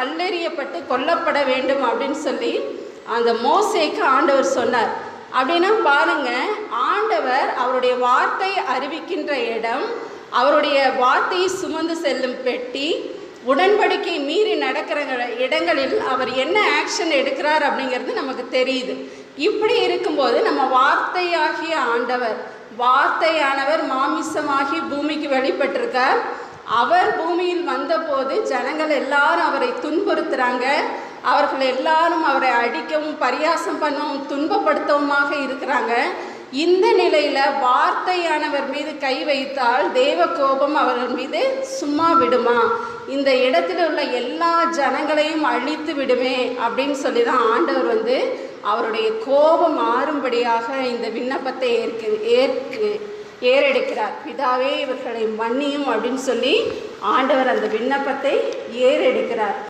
கல்லெறியப்பட்டு கொல்லப்பட வேண்டும் அப்படின்னு சொல்லி அந்த மோசேக்கு ஆண்டவர் சொன்னார். அப்படின்னா பாருங்க, ஆண்டவர் அவருடைய வார்த்தை அறிவிக்கின்ற இடம், அவருடைய வார்த்தையை சுமந்து செல்லும் பெட்டி, உடன்படிக்கை மீறி நடக்கிற இடங்களில் அவர் என்ன ஆக்ஷன் எடுக்கிறார் அப்படிங்கிறது நமக்கு தெரியுது. இப்படி இருக்கும்போது நம்ம வார்த்தையாகிய ஆண்டவர், வார்த்தையானவர் மாமிசமாகி பூமிக்கு வெளிப்பட்டிருக்கார். அவர் பூமியில் வந்தபோது ஜனங்கள் எல்லாரும் அவரை துன்புறுத்துகிறாங்க. அவர்கள் எல்லாரும் அவரை அடிக்கவும் பரியாசம் பண்ணவும் துன்பப்படுத்தவுமாக இருக்கிறாங்க. இந்த நிலையில் வார்த்தையானவர் மீது கை வைத்தால் தேவ கோபம் அவர்கள் மீது சும்மா விடுமா? இந்த இடத்துல உள்ள எல்லா ஜனங்களையும் அழித்து விடுமே அப்படின்னு சொல்லி தான் ஆண்டவர் அவருடைய கோபம் ஆறும்படியாக இந்த விண்ணப்பத்தை ஏறெடுக்கிறார். பிதாவே இவர்களை மன்னியும் அப்படின்னு சொல்லி ஆண்டவர் அந்த விண்ணப்பத்தை ஏறெடுக்கிறார்.